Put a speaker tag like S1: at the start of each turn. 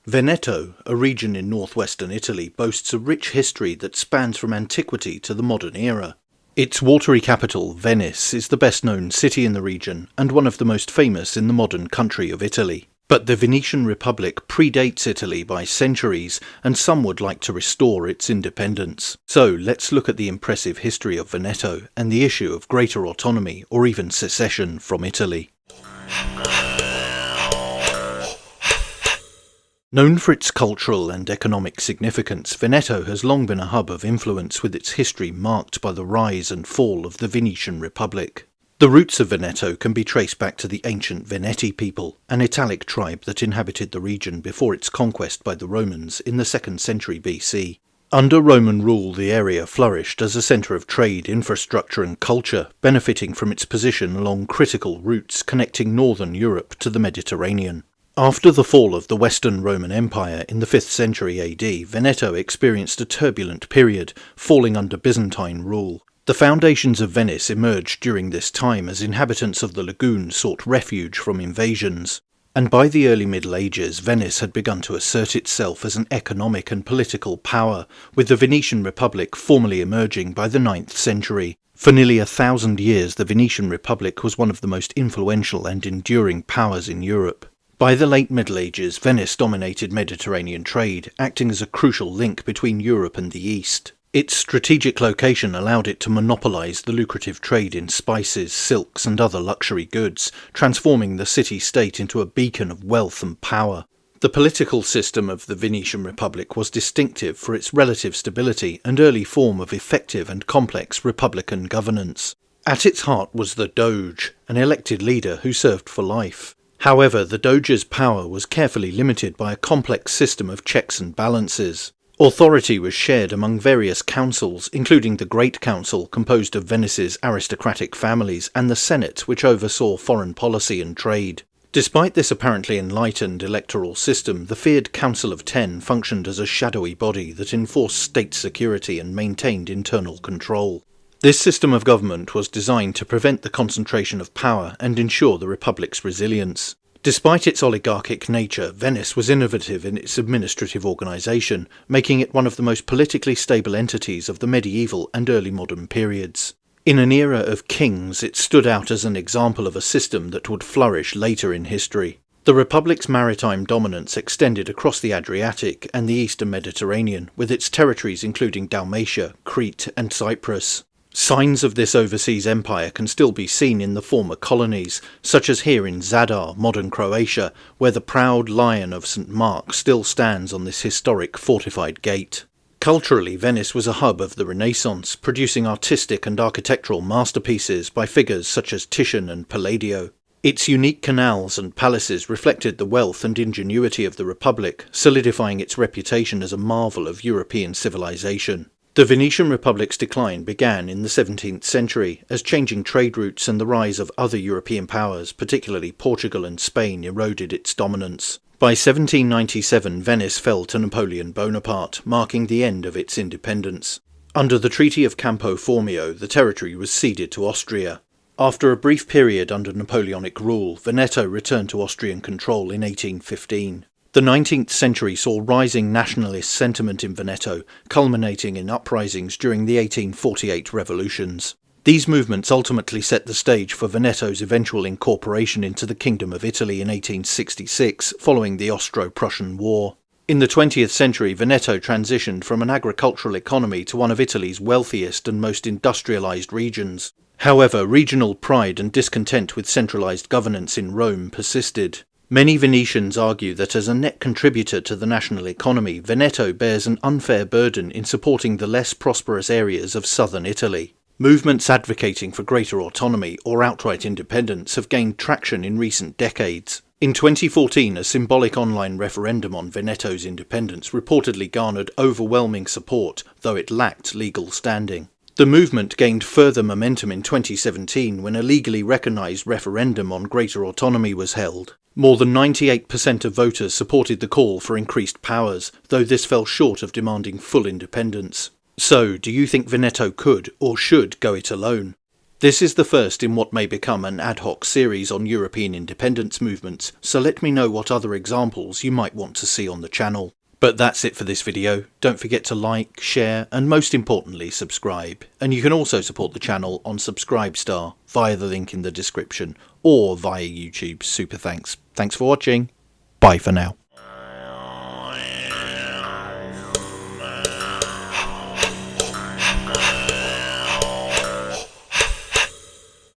S1: Veneto, a region in northwestern Italy, boasts a rich history that spans from antiquity to the modern era. Its watery capital, Venice, is the best-known city in the region and one of the most famous in the modern country of Italy. But the Venetian Republic predates Italy by centuries, and some would like to restore its independence. So let's look at the impressive history of Veneto and the issue of greater autonomy or even secession from Italy. Known for its cultural and economic significance, Veneto has long been a hub of influence, with its history marked by the rise and fall of the Venetian Republic. The roots of Veneto can be traced back to the ancient Veneti people, an Italic tribe that inhabited the region before its conquest by the Romans in the 2nd century BC. Under Roman rule, the area flourished as a centre of trade, infrastructure and culture, benefiting from its position along critical routes connecting northern Europe to the Mediterranean. After the fall of the Western Roman Empire in the 5th century AD, Veneto experienced a turbulent period, falling under Byzantine rule. The foundations of Venice emerged during this time as inhabitants of the lagoon sought refuge from invasions. And by the early Middle Ages, Venice had begun to assert itself as an economic and political power, with the Venetian Republic formally emerging by the 9th century. For nearly 1,000 years, the Venetian Republic was one of the most influential and enduring powers in Europe. By the late Middle Ages, Venice dominated Mediterranean trade, acting as a crucial link between Europe and the East. Its strategic location allowed it to monopolise the lucrative trade in spices, silks and other luxury goods, transforming the city-state into a beacon of wealth and power. The political system of the Venetian Republic was distinctive for its relative stability and early form of effective and complex republican governance. At its heart was the Doge, an elected leader who served for life. However, the Doge's power was carefully limited by a complex system of checks and balances. Authority was shared among various councils, including the Great Council, composed of Venice's aristocratic families, and the Senate, which oversaw foreign policy and trade. Despite this apparently enlightened electoral system, the feared Council of Ten functioned as a shadowy body that enforced state security and maintained internal control. This system of government was designed to prevent the concentration of power and ensure the Republic's resilience. Despite its oligarchic nature, Venice was innovative in its administrative organisation, making it one of the most politically stable entities of the medieval and early modern periods. In an era of kings, it stood out as an example of a system that would flourish later in history. The Republic's maritime dominance extended across the Adriatic and the eastern Mediterranean, with its territories including Dalmatia, Crete and Cyprus. Signs of this overseas empire can still be seen in the former colonies, such as here in Zadar, modern Croatia, where the proud lion of St. Mark still stands on this historic fortified gate. Culturally, Venice was a hub of the Renaissance, producing artistic and architectural masterpieces by figures such as Titian and Palladio. Its unique canals and palaces reflected the wealth and ingenuity of the Republic, solidifying its reputation as a marvel of European civilization. The Venetian Republic's decline began in the 17th century, as changing trade routes and the rise of other European powers, particularly Portugal and Spain, eroded its dominance. By 1797, Venice fell to Napoleon Bonaparte, marking the end of its independence. Under the Treaty of Campo Formio, the territory was ceded to Austria. After a brief period under Napoleonic rule, Veneto returned to Austrian control in 1815. The 19th century saw rising nationalist sentiment in Veneto, culminating in uprisings during the 1848 revolutions. These movements ultimately set the stage for Veneto's eventual incorporation into the Kingdom of Italy in 1866, following the Austro-Prussian War. In the 20th century, Veneto transitioned from an agricultural economy to one of Italy's wealthiest and most industrialised regions. However, regional pride and discontent with centralised governance in Rome persisted. Many Venetians argue that as a net contributor to the national economy, Veneto bears an unfair burden in supporting the less prosperous areas of southern Italy. Movements advocating for greater autonomy or outright independence have gained traction in recent decades. In 2014, a symbolic online referendum on Veneto's independence reportedly garnered overwhelming support, though it lacked legal standing. The movement gained further momentum in 2017 when a legally recognised referendum on greater autonomy was held. More than 98% of voters supported the call for increased powers, though this fell short of demanding full independence. So, do you think Veneto could or should go it alone? This is the first in what may become an ad hoc series on European independence movements, so let me know what other examples you might want to see on the channel. But that's it for this video. Don't forget to like, share, and most importantly subscribe. And you can also support the channel on Subscribestar via the link in the description or via YouTube. Super thanks. Thanks for watching. Bye for now.